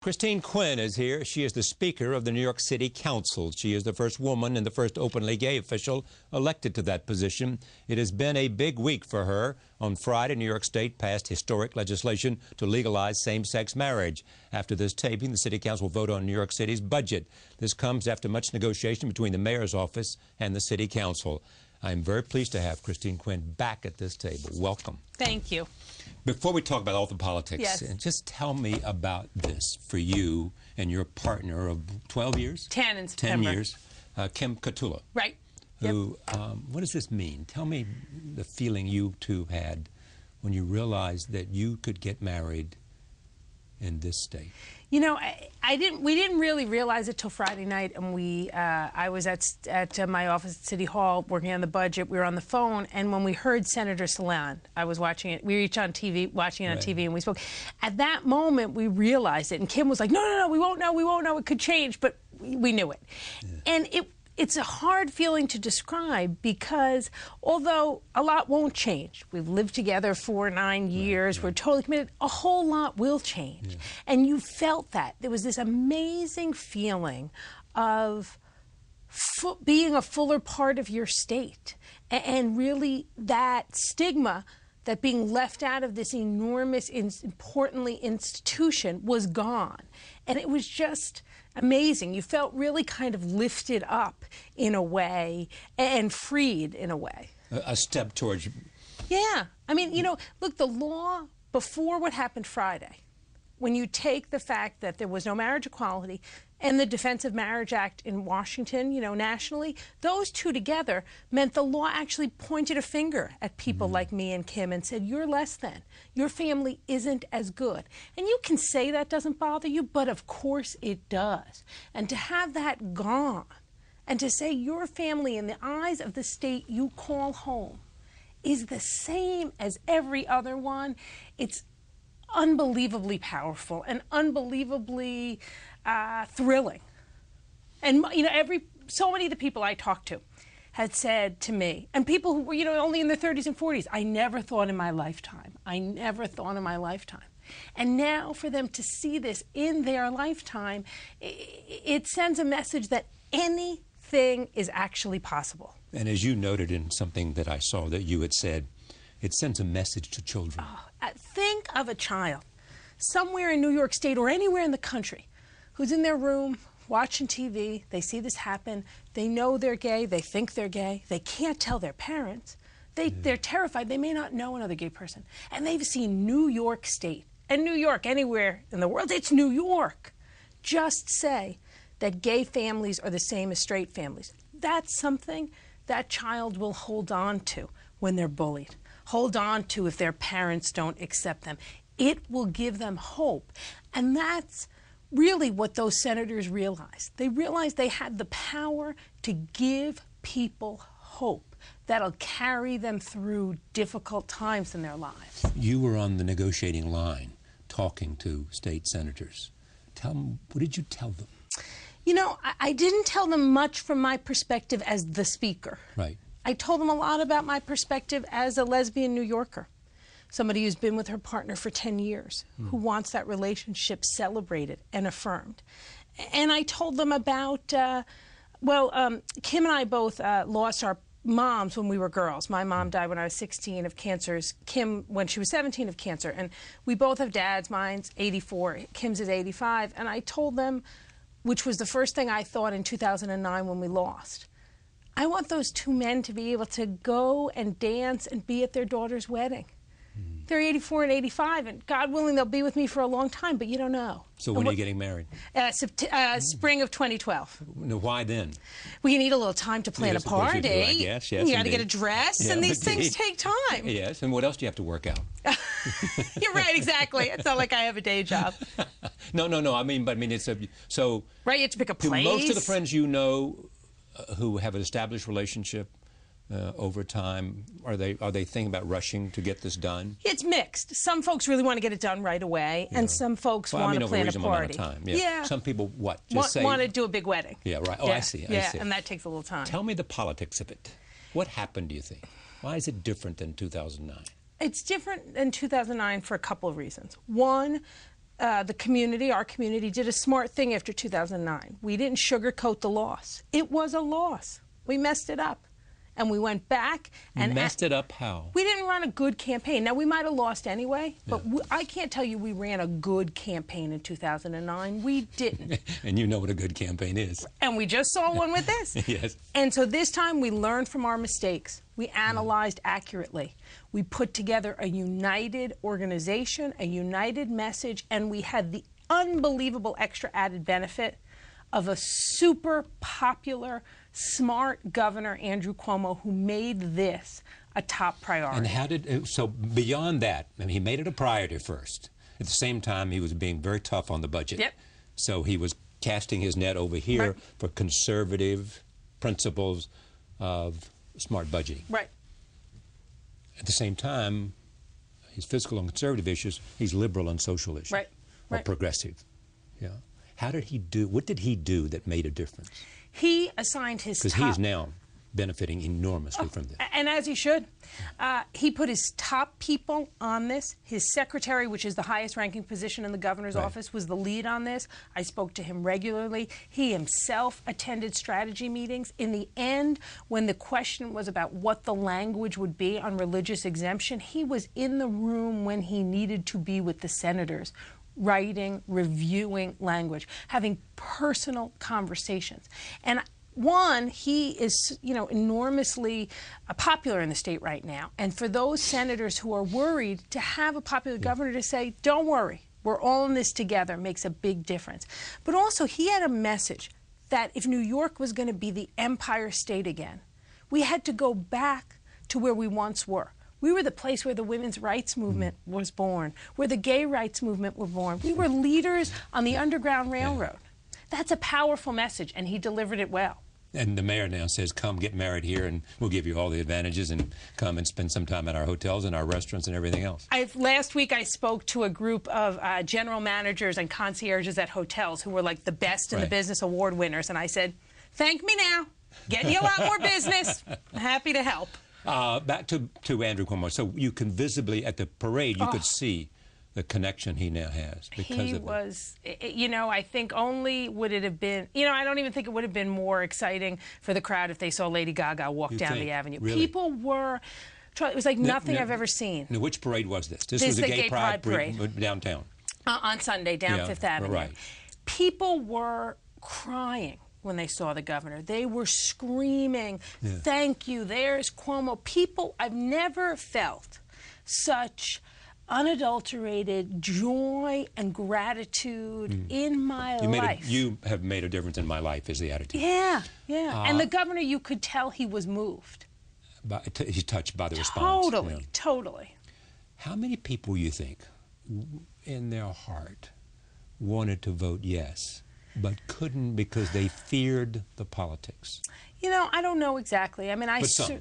Christine Quinn is here. She is the Speaker of the New York City Council. She is the first woman and the first openly gay official elected to that position. It has been a big week for her. On Friday, New York State passed historic legislation to legalize same-sex marriage. After this taping, the City Council will vote on New York City's budget. This comes after much negotiation between the Mayor's office and the City Council. I'm very pleased to have Christine Quinn back at this table. Welcome. Thank you. Before we talk about all the politics, yes, just tell me about this for you and your partner of 12 years? 10 in September. 10 years, Kim Catula. Right. Who, what does this mean? Tell me the feeling you two had when you realized that you could get married in this state. You know, we didn't really realize it till Friday night, and I was at my office at City Hall working on the budget. We were on the phone, and when we heard Senator Salon, I was watching it. We were each on TV, watching it on TV, and we spoke. At that moment, we realized it, and Kim was like, "No, we won't know. It could change," but we knew it, and It's a hard feeling to describe because although a lot won't change, we've lived together for 9 years, we're totally committed, a whole lot will change. Yeah. And you felt that. There was this amazing feeling of being a fuller part of your state. And really that stigma that being left out of this enormous, importantly, institution was gone. And it was just amazing. You felt really kind of lifted up in a way and freed in a way. A step towards... Yeah. I mean, you know, look, the law before what happened Friday, when you take the fact that there was no marriage equality and the Defense of Marriage Act in Washington, you know, nationally, those two together meant the law actually pointed a finger at people like me and Kim and said, you're less than. Your family isn't as good. And you can say that doesn't bother you, but of course it does. And to have that gone and to say your family in the eyes of the state you call home is the same as every other one, it's unbelievably powerful and unbelievably thrilling. And you know, so many of the people I talked to had said to me, and people who were, you know, only in their 30s and 40s, I never thought in my lifetime. I never thought in my lifetime. And now for them to see this in their lifetime, it sends a message that anything is actually possible. And as you noted in something that I saw that you had said, it sends a message to children. Think of a child somewhere in New York State or anywhere in the country who's in their room watching TV, they see this happen, they know they're gay, they think they're gay, they can't tell their parents, they're terrified, they may not know another gay person, and they've seen New York State, and New York, anywhere in the world, it's New York. Just say that gay families are the same as straight families. That's something that child will hold on to when they're bullied, hold on to if their parents don't accept them. It will give them hope, and that's really what those senators realized. They realized they had the power to give people hope that'll carry them through difficult times in their lives. You were on the negotiating line talking to state senators. Tell them, what did you tell them? You know, I didn't tell them much from my perspective as the speaker. Right. I told them a lot about my perspective as a lesbian New Yorker. Somebody who's been with her partner for 10 years, who wants that relationship celebrated and affirmed. And I told them about, Kim and I both lost our moms when we were girls. My mom died when I was 16 of cancer, Kim when she was 17 of cancer. And we both have dads, mine's 84, Kim's is 85. And I told them, which was the first thing I thought in 2009 when we lost, I want those two men to be able to go and dance and be at their daughter's wedding. They're 84 and 85, and God willing, they'll be with me for a long time, but you don't know. So when are you getting married? Spring of 2012. No, why then? Well, you need a little time to plan a party. Yes, you got to get a dress, and these things take time. Yes, and what else do you have to work out? You're right, exactly. It's not like I have a day job. No. I mean, it's a, so... Right, you have to pick a place. Do most of the friends you know who have an established relationship over time, are they thinking about rushing to get this done? It's mixed. Some folks really want to get it done right away, and some folks want to plan a party. Amount of time. Yeah. Some people want to do a big wedding. Yeah, right. Oh, yeah. I see. I see. And that takes a little time. Tell me the politics of it. What happened, do you think? Why is it different than 2009? It's different than 2009 for a couple of reasons. One, the community, our community, did a smart thing after 2009. We didn't sugarcoat the loss. It was a loss. We messed it up. And we went back and... Messed it up how? We didn't run a good campaign. Now, we might have lost anyway, but I can't tell you we ran a good campaign in 2009. We didn't. And you know what a good campaign is. And we just saw one with this. Yes. And so this time we learned from our mistakes. We analyzed accurately. We put together a united organization, a united message, and we had the unbelievable extra added benefit of a super popular, smart governor, Andrew Cuomo, who made this a top priority. And how did, so beyond that, I mean, he made it a priority first. At the same time, he was being very tough on the budget. Yep. So he was casting his net over here for conservative principles of smart budgeting. Right. At the same time, he's fiscal on conservative issues, he's liberal on social issues. Right. Or progressive. Yeah. How did he do, what did he do that made a difference? He assigned his top... Because he is now benefiting enormously from this. And as he should. He put his top people on this. His secretary, which is the highest ranking position in the governor's office, was the lead on this. I spoke to him regularly. He himself attended strategy meetings. In the end, when the question was about what the language would be on religious exemption, he was in the room when he needed to be with the senators, writing, reviewing language, having personal conversations. And one, he is, you know, enormously popular in the state right now. And for those senators who are worried, to have a popular governor to say, don't worry, we're all in this together, makes a big difference. But also, he had a message that if New York was going to be the empire state again, we had to go back to where we once were. We were the place where the women's rights movement was born, where the gay rights movement were born. We were leaders on the Underground Railroad. That's a powerful message, and he delivered it well. And the mayor now says, come get married here, and we'll give you all the advantages, and come and spend some time at our hotels and our restaurants and everything else. Last week, I spoke to a group of general managers and concierges at hotels who were like the best in the business, award winners, and I said, thank me now. Getting you a lot more business. Happy to help. Back to Andrew Cuomo. So you can visibly, at the parade, you could see the connection he now has because of was, you know, I think only would it have been, you know, I don't even think it would have been more exciting for the crowd if they saw Lady Gaga walk down the avenue. Really? People were, it was like nothing I've ever seen. Now, which parade was this? This was a gay pride parade downtown. On Sunday, down Fifth Avenue. Right. People were crying when they saw the governor. They were screaming, thank you, there's Cuomo. People, I've never felt such unadulterated joy and gratitude in my life. You have made a difference in my life, is the attitude. Yeah, yeah. And the governor, you could tell he was moved. He's touched by the response. Totally, totally. How many people, you think, in their heart, wanted to vote yes, but couldn't because they feared the politics? You know, I don't know exactly. I mean,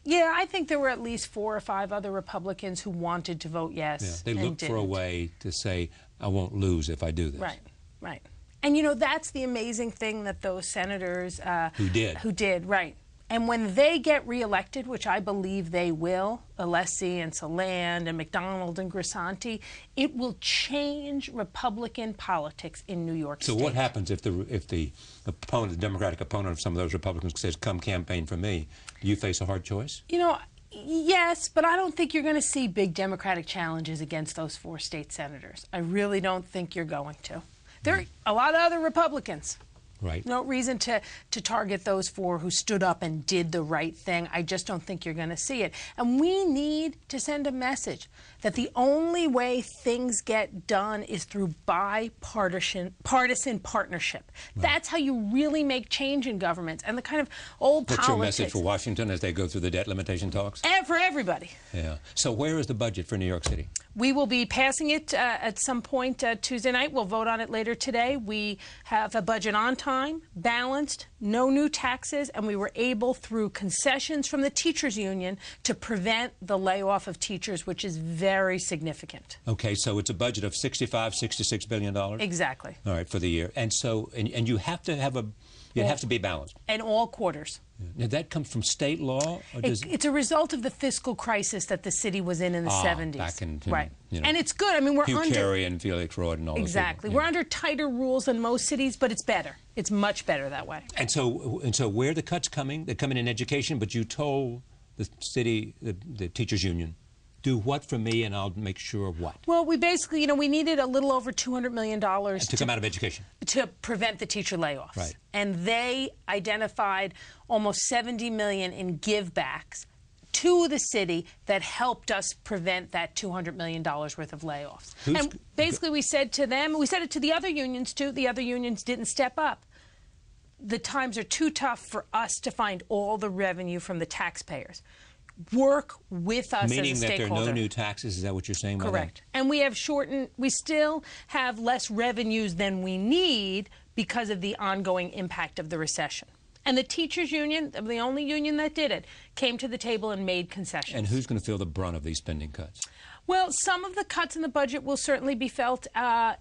yeah, I think there were at least 4 or 5 other Republicans who wanted to vote yes. Yeah, they looked for a way to say, I won't lose if I do this. Right, right. And you know, that's the amazing thing that those senators who did, right. And when they get reelected, which I believe they will, Alessi and Saland and McDonald and Grisanti, it will change Republican politics in New York State. So what happens if the opponent, the Democratic opponent of some of those Republicans says, come campaign for me? Do you face a hard choice? You know, yes, but I don't think you're going to see big Democratic challenges against those 4 state senators. I really don't think you're going to. There are a lot of other Republicans. Right. No reason to target those 4 who stood up and did the right thing. I just don't think you're going to see it. And we need to send a message that the only way things get done is through bipartisan partnership. Right. That's how you really make change in governments. And the kind of old politics. What's your message for Washington as they go through the debt limitation talks? For everybody. Yeah. So where is the budget for New York City? We will be passing it at some point Tuesday night. We'll vote on it later today. We have a budget on time, balanced, no new taxes, and we were able, through concessions from the teachers union, to prevent the layoff of teachers, which is very significant. Okay, so it's a budget of $65, $66 billion? Exactly. All right, for the year. And so, and you have to have It has to be balanced. And all quarters. Now, that comes from state law? Or does it's a result of the fiscal crisis that the city was in the 70s. Back in, right. You know, and it's good. I mean, we're Hugh under... Carey and Felix Royd and all Exactly. those people. We're under tighter rules than most cities, but it's better. It's much better that way. And so where are the cuts coming? They're coming in education, but you told the city, the teachers union, do what for me and I'll make sure of what? Well, we basically, we needed a little over $200 million to come out of education. To prevent the teacher layoffs. Right. And they identified almost $70 million in givebacks to the city that helped us prevent that $200 million worth of layoffs. And basically we said to them, we said it to the other unions too, the other unions didn't step up. The times are too tough for us to find all the revenue from the taxpayers. Work with us as a stakeholder. Meaning that there are no new taxes, is that what you're saying? Correct. And we still have less revenues than we need because of the ongoing impact of the recession. And the teachers union, the only union that did it, came to the table and made concessions. And who's going to feel the brunt of these spending cuts? Well, some of the cuts in the budget will certainly be felt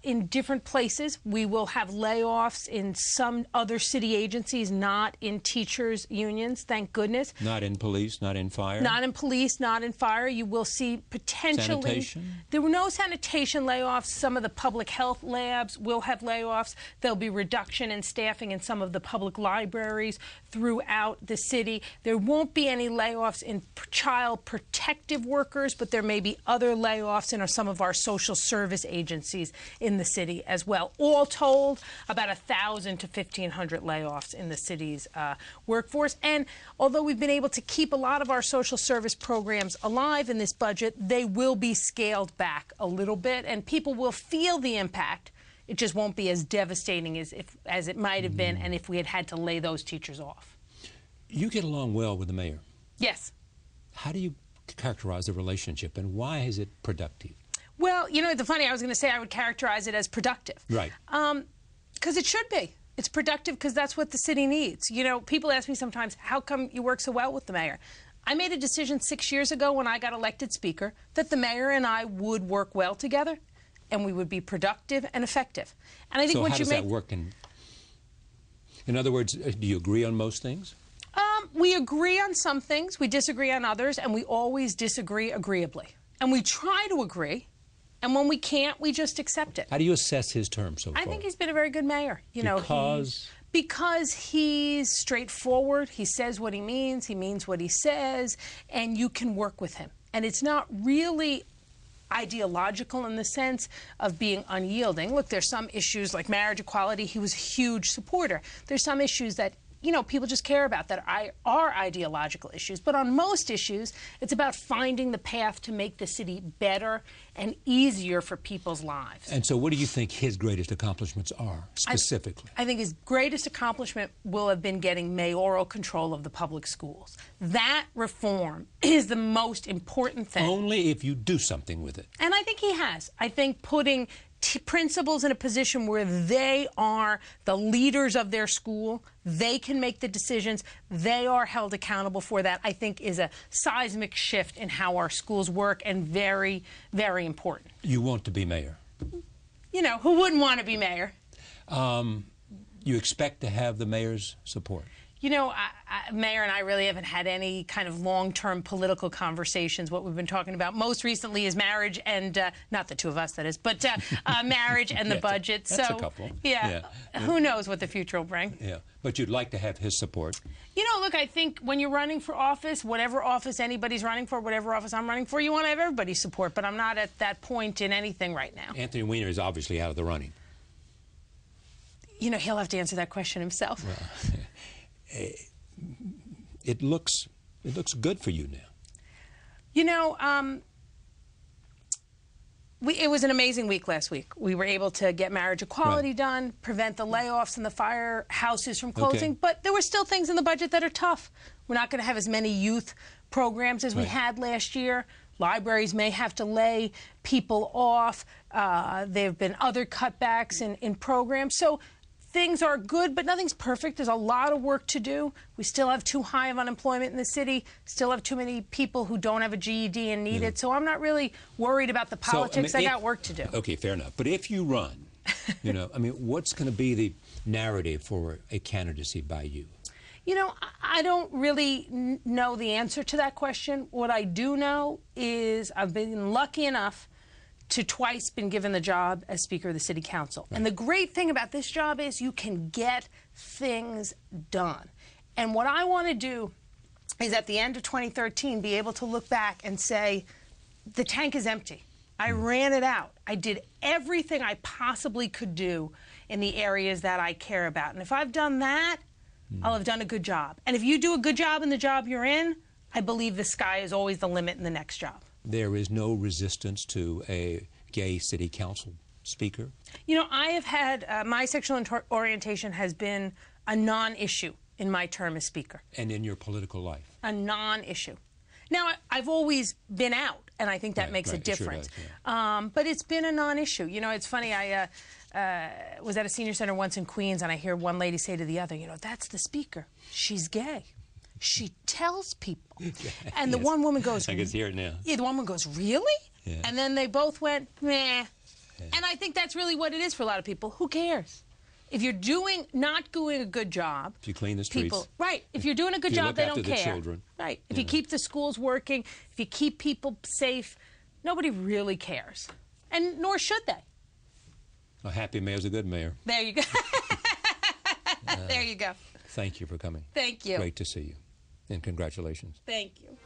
in different places. We will have layoffs in some other city agencies, not in teachers' unions, thank goodness. Not in police, not in fire? Not in police, not in fire. You will see potentially... Sanitation? There were no sanitation layoffs. Some of the public health labs will have layoffs. There'll be reduction in staffing in some of the public libraries throughout the city. There won't be any layoffs in child protective workers, but there may be other layoffs in some of our social service agencies in the city as well. All told, about 1,000 to 1,500 layoffs in the city's workforce. And although we've been able to keep a lot of our social service programs alive in this budget, they will be scaled back a little bit, and people will feel the impact. It just won't be as devastating as it might have been, and if we had to lay those teachers off. You get along well with the mayor. Yes. How do you characterize the relationship, and why is it productive? Well, the funny, I was going to say I would characterize it as productive. Right. Because it should be. It's productive because that's what the city needs. People ask me sometimes, how come you work so well with the mayor? I made a decision 6 years ago when I got elected speaker that the mayor and I would work well together, and we would be productive and effective. And I think so how does that work? In other words, do you agree on most things? We agree on some things, we disagree on others, and we always disagree agreeably. And we try to agree, and when we can't, we just accept it. How do you assess his term so far? I think he's been a very good mayor. Because he's straightforward, he says what he means what he says, and you can work with him. And it's not really ideological in the sense of being unyielding. Look, there's some issues like marriage equality, he was a huge supporter. There's some issues that people just care about that are ideological issues. But on most issues, it's about finding the path to make the city better and easier for people's lives. And so what do you think his greatest accomplishments are, specifically? I think his greatest accomplishment will have been getting mayoral control of the public schools. That reform is the most important thing. Only if you do something with it. And I think he has. I think putting principals in a position where they are the leaders of their school, they can make the decisions, they are held accountable for that, I think is a seismic shift in how our schools work and very, very important. You want to be mayor? Who wouldn't want to be mayor? You expect to have the mayor's support? Mayor and I really haven't had any kind of long-term political conversations. What we've been talking about most recently is marriage and, not the two of us, that is, but marriage and the budget. That's a couple. Yeah. Who knows what the future will bring. Yeah, but you'd like to have his support. Look, I think when you're running for office, whatever office anybody's running for, whatever office I'm running for, you want to have everybody's support, but I'm not at that point in anything right now. Anthony Weiner is obviously out of the running. He'll have to answer that question himself. Well, it looks good for you now. It was an amazing week last week. We were able to get marriage equality done, prevent the layoffs and the firehouses from closing, but there were still things in the budget that are tough. We're not going to have as many youth programs as we had last year. Libraries may have to lay people off. There have been other cutbacks in programs. So things are good, but nothing's perfect. There's a lot of work to do. We still have too high of unemployment in the city, still have too many people who don't have a GED and need it. So I'm not really worried about the politics. I got work to do. Okay, fair enough. But if you run, You know, I mean, what's going to be the narrative for a candidacy by you? You know, I don't really know the answer to that question. What I do know is I've been lucky enough to twice been given the job as Speaker of the City Council. Right. And the great thing about this job is you can get things done. And what I want to do is at the end of 2013 be able to look back and say, the tank is empty. I ran it out. I did everything I possibly could do in the areas that I care about. And if I've done that, I'll have done a good job. And if you do a good job in the job you're in, I believe the sky is always the limit in the next job. There is no resistance to a gay city council speaker? You know, I have had, my sexual orientation has been a non-issue in my term as Speaker. And in your political life? A non-issue. Now, I've always been out, and I think that makes a difference. Sure does, yeah. But it's been a non-issue. You know, it's funny, I was at a senior center once in Queens, and I hear one lady say to the other, you know, that's the Speaker. She's gay. She tells people. And the one woman goes, I can hear it now. Yeah, the one woman goes, really? Yeah. And then they both went, meh. Yeah. And I think that's really what it is for a lot of people. Who cares? If you're not doing a good job, if you clean the streets, people, right? If you're doing a good job, they don't care. The children, right? If you keep the schools working, if you keep people safe, nobody really cares, and nor should they. A happy mayor's a good mayor. There you go. There you go. Thank you for coming. Thank you. Great to see you, and congratulations. Thank you.